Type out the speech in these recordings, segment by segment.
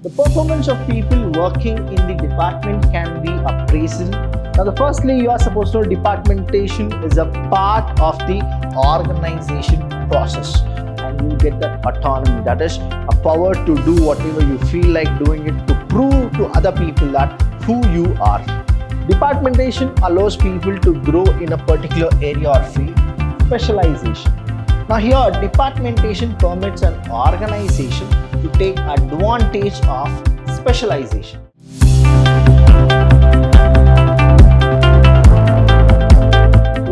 The performance of people working in the department can be appraisal. Now, firstly, you are supposed to know departmentation is a part of the organization process, and you get that autonomy, that is a power to do whatever you feel like doing it, to prove to other people that who you are. Departmentation allows people to grow in a particular area or field. Specialization. Now here, departmentation permits an organization to take advantage of specialization.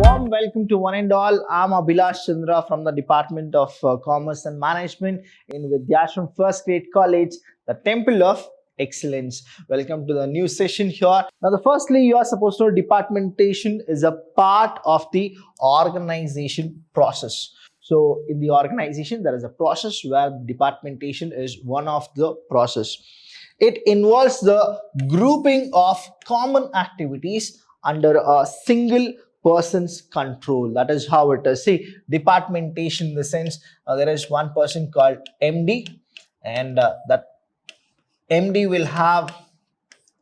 Warm welcome to one and all. I'm Abhilash Chandra from the Department of Commerce and Management in Vidyashram First Grade College, the Temple of Excellence. Welcome to the new session here. Now, firstly, you are supposed to know departmentation is a part of the organization process. So in the organization, there is a process where departmentation is one of the process. It involves the grouping of common activities under a single person's control. That is how it is. See, departmentation in the sense there is one person called MD, and that MD will have,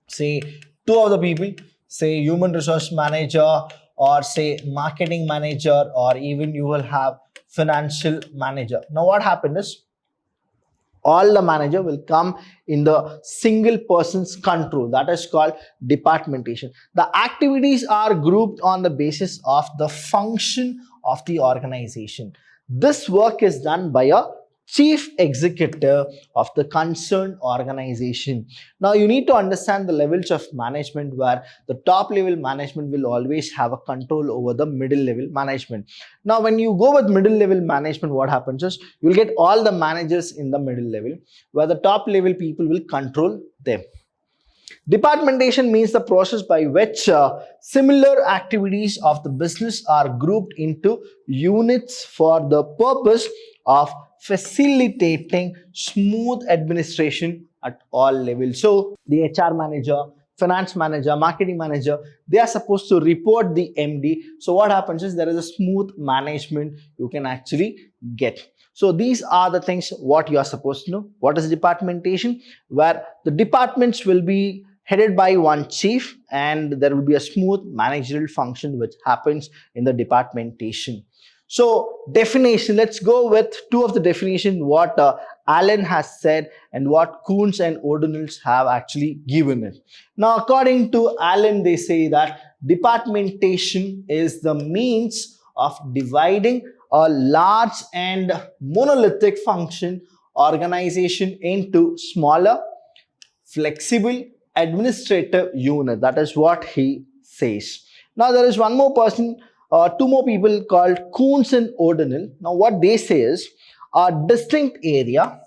say, two of the people, say human resource manager, or say marketing manager, or even you will have financial manager. Now what happened is, all the manager will come in the single person's control. That is called departmentation. The activities are grouped on the basis of the function of the organization. This work is done by a chief executive of the concerned organization. Now you need to understand the levels of management, where the top level management will always have a control over the middle level management. Now when you go with middle level management, what happens is you will get all the managers in the middle level, where the top level people will control them. Departmentation means the process by which similar activities of the business are grouped into units for the purpose of facilitating smooth administration at all levels. So the HR manager, finance manager, marketing manager, they are supposed to report the MD. So what happens is there is a smooth management you can actually get. So these are the things what you are supposed to know. What is departmentation? Where the departments will be headed by one chief, and there will be a smooth managerial function which happens in the departmentation. So definition, let's go with two of the definition what Allen has said and what Kuhns and O'Donnell have actually given it. Now according to Allen, they say that departmentation is the means of dividing a large and monolithic function organization into smaller, flexible administrative unit. That is what he says. Now there is one more person, two more people called Kuhns and O'Donnell. Now what they say is a distinct area,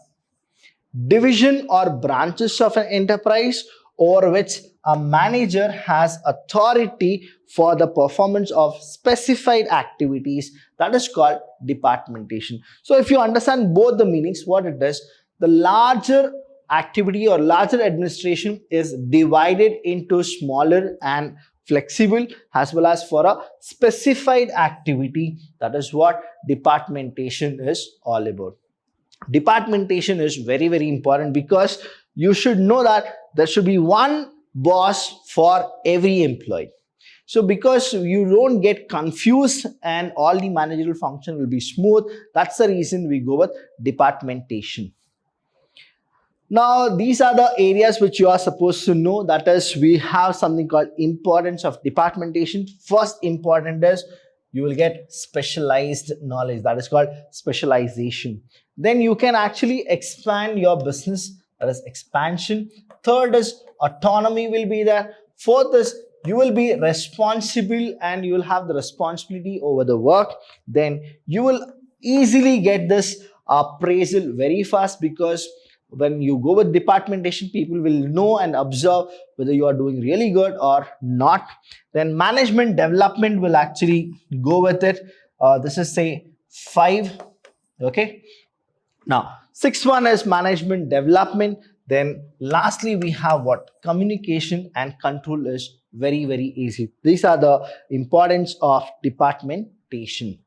division or branches of an enterprise over which a manager has authority for the performance of specified activities, that is called departmentation. So if you understand both the meanings, what it is, the larger activity or larger administration is divided into smaller and flexible, as well as for a specified activity. That is what departmentation is all about. Departmentation is very, very important, because you should know that there should be one boss for every employee. So because you don't get confused and all the managerial function will be smooth, that's the reason we go with departmentation. Now, these are the areas which you are supposed to know. That is, we have something called importance of departmentation. First important is you will get specialized knowledge. That is called specialization. Then you can actually expand your business. That is expansion. Third is autonomy will be there. Fourth is you will be responsible and you will have the responsibility over the work. Then you will easily get this appraisal very fast, because when you go with departmentation, people will know and observe whether you are doing really good or not. Then management development will actually go with it. This is say 5. Okay. Now, 6th one is management development. Then lastly, we have what? Communication and control is very, very easy. These are the importance of departmentation.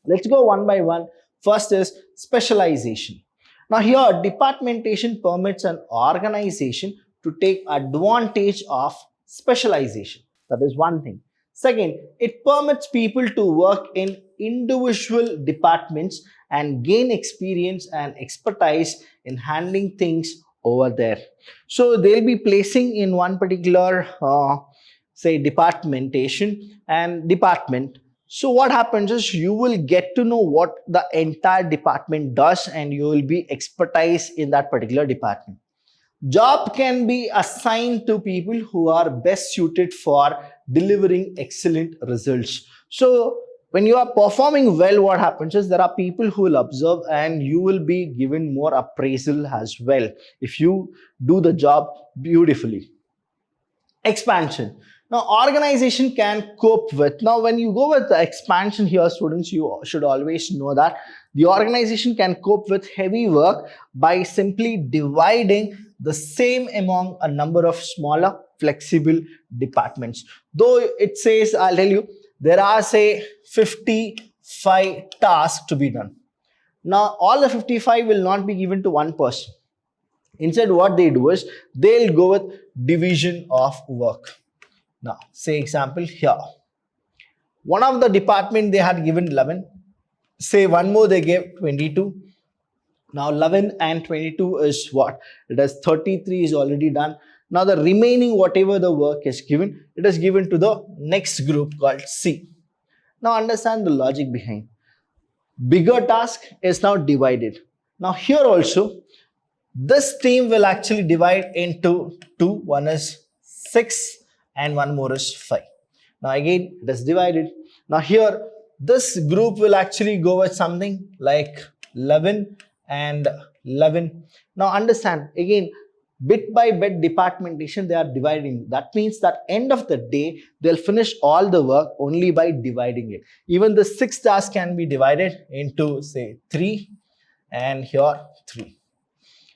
Let's go one by one. First is specialization. Now here, departmentation permits an organization to take advantage of specialization. That is one thing. Second, it permits people to work in individual departments and gain experience and expertise in handling things over there. So they'll be placing in one particular, say, departmentation and department. So what happens is you will get to know what the entire department does and you will be expertise in that particular department. Job can be assigned to people who are best suited for delivering excellent results. So when you are performing well, what happens is there are people who will observe and you will be given more appraisal as well if you do the job beautifully. Expansion. Now, organization can cope with. Now, when you go with the expansion here, students, you should always know that the organization can cope with heavy work by simply dividing the same among a number of smaller, flexible departments. Though it says, I'll tell you, there are, say, 55 tasks to be done. Now, all the 55 will not be given to one person. Instead, what they do is they'll go with division of work. Now, say example here. One of the department they had given 11. Say one more they gave 22. Now 11 and 22 is what? It is 33 is already done. Now the remaining whatever the work is given, it is given to the next group called C. Now understand the logic behind. Bigger task is now divided. Now here also, this team will actually divide into two. One is 6 and one more is 5. Now again, it is divided. Now here, this group will actually go with something like 11 and 11. Now understand, again, bit by bit departmentation, they are dividing. That means that end of the day, they'll finish all the work only by dividing it. Even the 6 tasks can be divided into, say, 3 and here 3.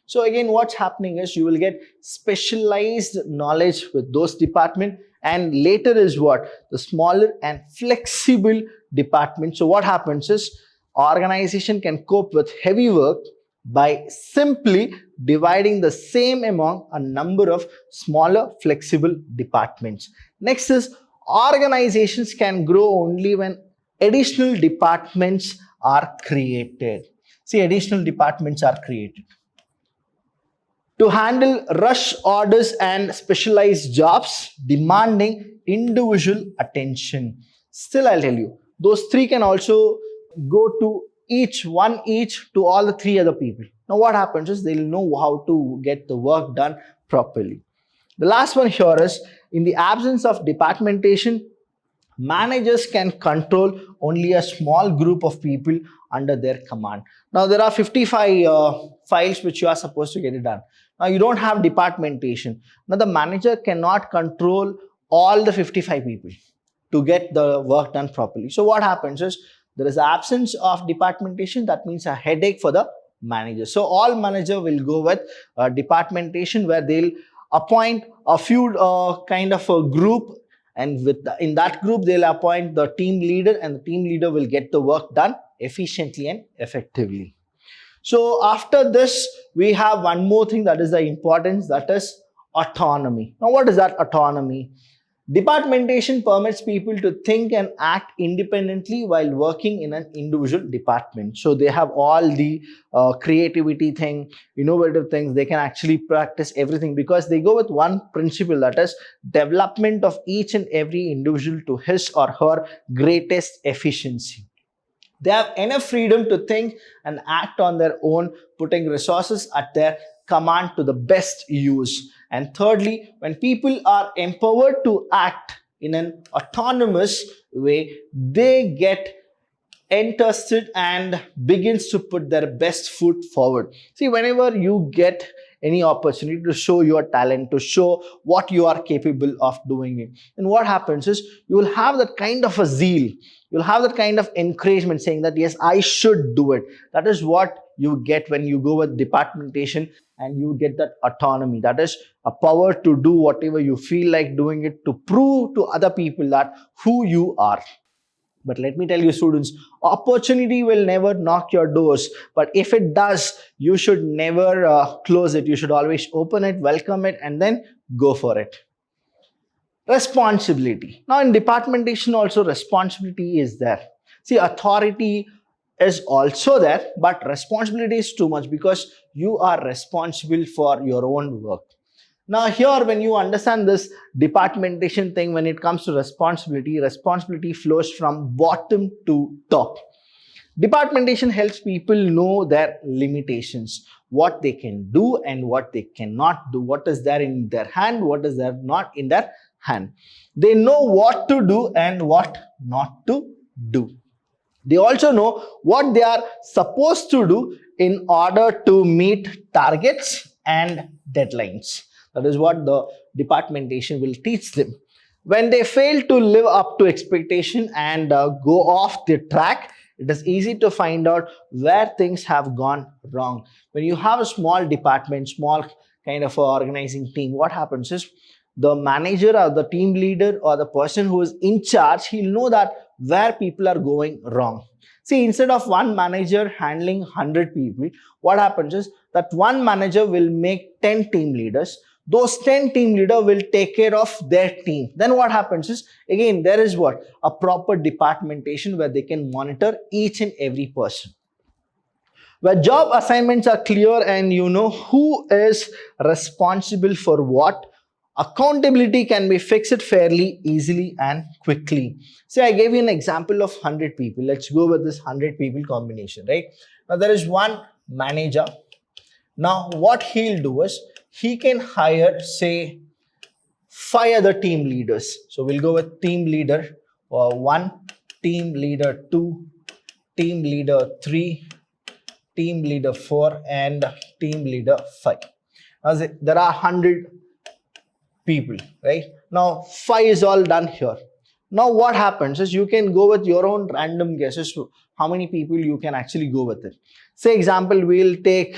So again, what's happening is you will get specialized knowledge with those departments, and later is what? The smaller and flexible department. So what happens is organization can cope with heavy work by simply dividing the same among a number of smaller flexible departments. Next is organizations can grow only when additional departments are created. See, additional departments are created to handle rush orders and specialized jobs demanding individual attention. Still, I'll tell you, those 3 can also go to each to all the 3 other people. Now what happens is they'll know how to get the work done properly. The last one here is, in the absence of departmentation, managers can control only a small group of people under their command. Now there are 55 files which you are supposed to get it done. Now you don't have departmentation. Now the manager cannot control all the 55 people to get the work done properly. So what happens is there is absence of departmentation. That means a headache for the manager. So all manager will go with departmentation, where they'll appoint a few kind of a group, and in that group they'll appoint the team leader, and the team leader will get the work done efficiently and effectively. So after this, we have one more thing that is the importance, that is autonomy. Now what is that autonomy? Departmentation permits people to think and act independently while working in an individual department. So they have all the creativity thing, innovative things. They can actually practice everything because they go with one principle, that is development of each and every individual to his or her greatest efficiency. They have enough freedom to think and act on their own, putting resources at their command to the best use. And thirdly, when people are empowered to act in an autonomous way, they get interested and begins to put their best foot forward. See, whenever you get any opportunity to show your talent, to show what you are capable of doing it, and what happens is you will have that kind of a zeal, you'll have that kind of encouragement saying that yes, I should do it. That is what you get when you go with departmentation, and you get that autonomy, that is a power to do whatever you feel like doing it, to prove to other people that who you are. But let me tell you, students, opportunity will never knock your doors. But if it does, you should never close it. You should always open it, welcome it, and then go for it. Responsibility. Now, in departmentation, also responsibility is there. See, authority is also there, but responsibility is too much because you are responsible for your own work. Now here, when you understand this departmentation thing, when it comes to responsibility, responsibility flows from bottom to top. Departmentation helps people know their limitations, what they can do and what they cannot do, what is there in their hand, what is there not in their hand. They know what to do and what not to do. They also know what they are supposed to do in order to meet targets and deadlines. That is what the departmentation will teach them. When they fail to live up to expectation and go off the track, it is easy to find out where things have gone wrong. When you have a small department, small kind of organizing team, what happens is the manager or the team leader or the person who is in charge, he'll know that where people are going wrong. See, instead of one manager handling 100 people, what happens is that one manager will make 10 team leaders. Those 10 team leaders will take care of their team. Then what happens is, again, there is what? A proper departmentation where they can monitor each and every person. Where job assignments are clear and you know who is responsible for what, accountability can be fixed fairly, easily and quickly. See, I gave you an example of 100 people. Let's go with this 100 people combination, right? Now, there is one manager. Now, what he'll do is, he can hire, say, 5 other team leaders. So, we'll go with team leader 1, team leader 2, team leader 3, team leader 4 and team leader 5. Now, there are 100 people, right? Now 5 is all done here. Now what happens is, you can go with your own random guesses to how many people you can actually go with it. Say example, we'll take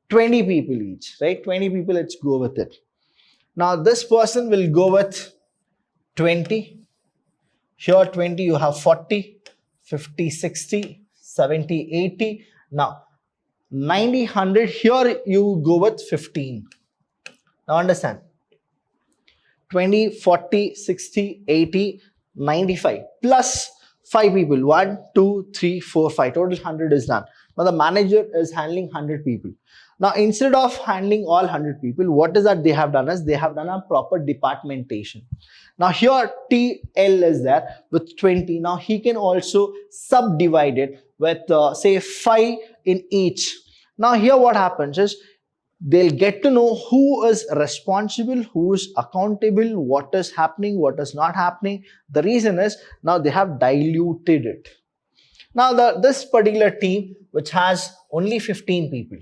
20 people each, right? 20 people, let's go with it. Now this person will go with 20. Here 20, you have 40, 50, 60, 70, 80. Now 90, 100, here you go with 15. Now understand. 20, 40, 60, 80, 95 plus 5 people. 1, 2, 3, 4, 5. Total 100 is done. Now the manager is handling 100 people. Now instead of handling all 100 people, what is that they have done is, they have done a proper departmentation. Now here TL is there with 20. Now he can also subdivide it with say 5 in each. Now here what happens is, they'll get to know who is responsible, who is accountable, what is happening, what is not happening. The reason is, now they have diluted it. Now this particular team, which has only 15 people,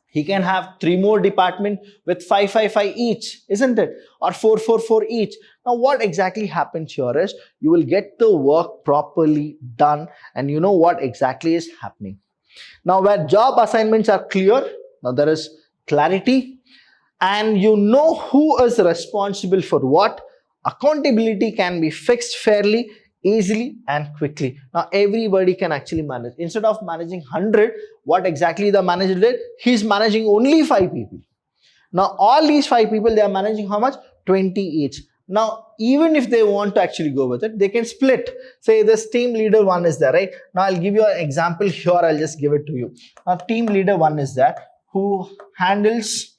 he can have 3 more departments with 5, 5, 5 each, isn't it? Or 4, 4, 4 each. Now what exactly happens here is, you will get the work properly done and you know what exactly is happening. Now where job assignments are clear, now there is clarity and you know who is responsible for what. Accountability can be fixed fairly, easily and quickly. Now everybody can actually manage. Instead of managing 100, what exactly the manager did? He's managing only 5 people. Now all these 5 people, they are managing how much? 20 each. Now even if they want to actually go with it, they can split. Say this team leader 1 is there, right? Now I'll give you an example here. I'll just give it to you. Now team leader 1 is there, who handles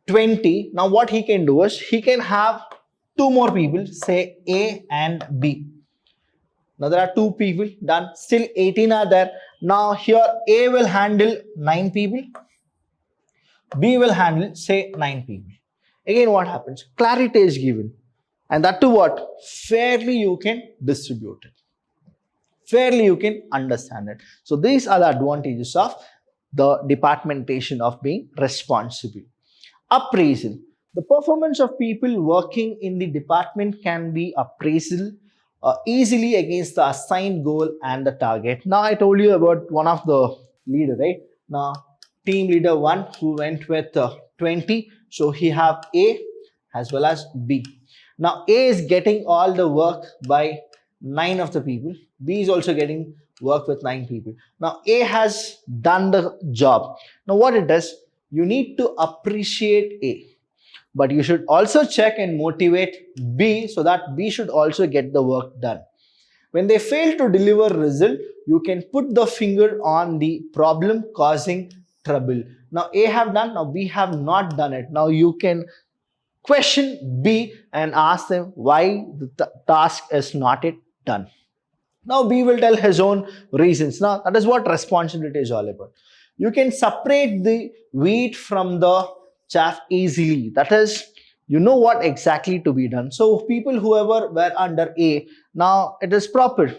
20. Now what he can do is, he can have 2 more people, say A and B. Now there are 2 people done, still 18 are there. Now here A will handle 9 people, B will handle say 9 people. Again what happens? Clarity is given, and that to what? Fairly you can distribute it. Fairly you can understand it. So these are the advantages of the departmentation of being responsible. Appraisal. The performance of people working in the department can be appraisal easily against the assigned goal and the target. Now I told you about one of the leader, right? Now team leader 1 who went with 20. So he have A as well as B. Now A is getting all the work by 9 of the people. B is also getting work with 9 people. Now A has done the job. Now what it does, you need to appreciate A, but you should also check and motivate B so that B should also get the work done. When they fail to deliver result, you can put the finger on the problem causing trouble. Now A have done, now B have not done it. Now you can question B and ask them why the task is not yet done. Now B will tell his own reasons. Now that is what responsibility is all about. You can separate the wheat from the chaff easily. That is, you know what exactly to be done. So people whoever were under A, now it is proper.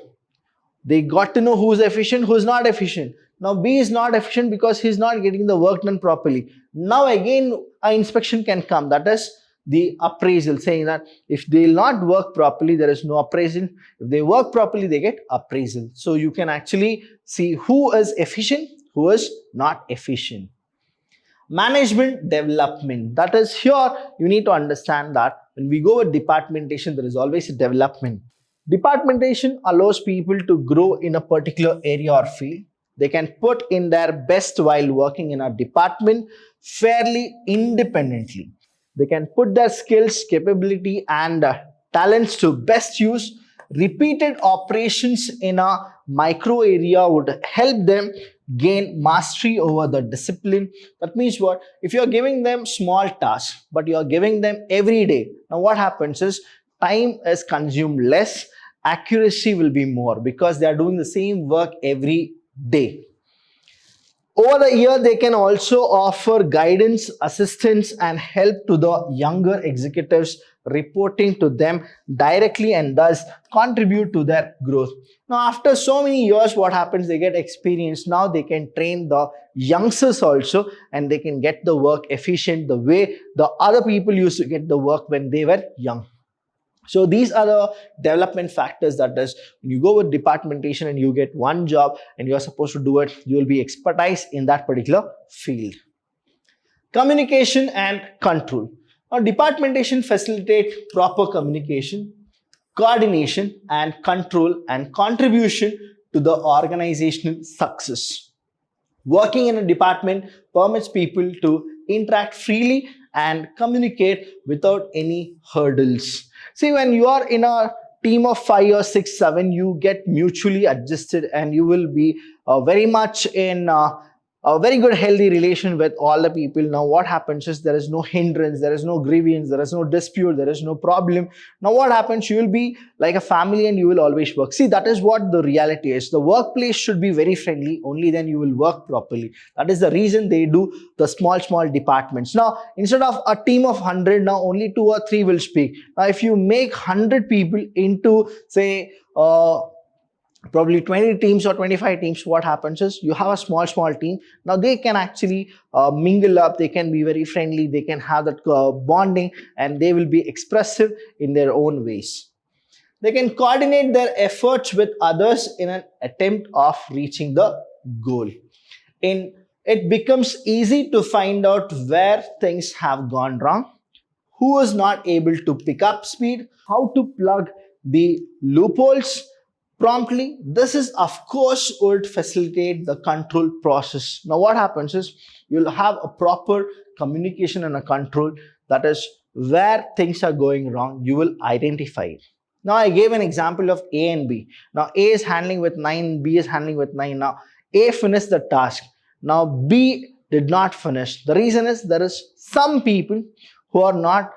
They got to know who's efficient, who's not efficient. Now B is not efficient because he's not getting the work done properly. Now again an inspection can come. That is the appraisal, saying that if they will not work properly, there is no appraisal. If they work properly, they get appraisal. So you can actually see who is efficient, who is not efficient. Management development. That is, here you need to understand that when we go with departmentation, there is always a development. Departmentation allows people to grow in a particular area or field. They can put in their best while working in a department fairly independently. They can put their skills, capability and talents to best use. Repeated operations in a micro area would help them gain mastery over the discipline. That means what? If you are giving them small tasks, but you are giving them every day, now what happens is time is consumed less, accuracy will be more because they are doing the same work every day. Over the year, they can also offer guidance, assistance and help to the younger executives, reporting to them directly and thus contribute to their growth. Now, after so many years, what happens? They get experience. Now they can train the youngsters also and they can get the work efficient the way the other people used to get the work when they were young. So these are the development factors. That is, when you go with departmentation and you get one job and you are supposed to do it, you will be expertise in that particular field. Communication and control. Now, departmentation facilitates proper communication, coordination and control and contribution to the organizational success. Working in a department permits people to interact freely and communicate without any hurdles. See, when you are in a team of 5 or 6, 7, you get mutually adjusted and you will be very much in a very good healthy relation with all the people. Now what happens is there is no hindrance, there is no grievance, there is no dispute, there is no problem. Now what happens? You will be like a family and you will always work. See, that is what the reality is. The workplace should be very friendly, only then you will work properly. That is the reason they do the small departments. Now instead of a team of 100, now only 2 or 3 will speak. Now if you make 100 people into say probably 20 teams or 25 teams, what happens is you have a small team. Now they can actually mingle up, they can be very friendly, they can have that bonding and they will be expressive in their own ways. They can coordinate their efforts with others in an attempt of reaching the goal. It becomes easy to find out where things have gone wrong, who is not able to pick up speed, how to plug the loopholes promptly. This is of course would facilitate the control process. Now what happens is you'll have a proper communication and a control, that is where things are going wrong, you will identify it. Now I gave an example of A and B. Now A is handling with 9, B is handling with 9. Now A finished the task. Now B did not finish. The reason is there is some people who are not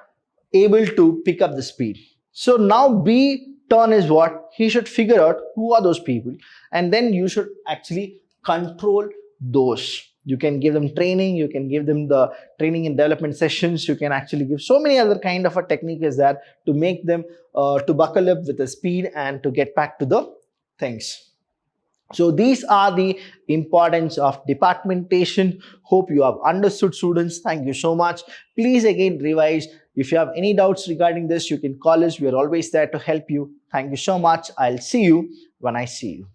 able to pick up the speed. So now B turn is what? He should figure out who are those people and then you should actually control those. You can give them training, you can give them the training and development sessions, you can actually give so many other kind of a technique is there to make them to buckle up with the speed and to get back to the things. So these are the importance of departmentation. Hope you have understood, students. Thank you so much. Please again revise. If you have any doubts regarding this, you can call us. We are always there to help you. Thank you so much. I'll see you when I see you.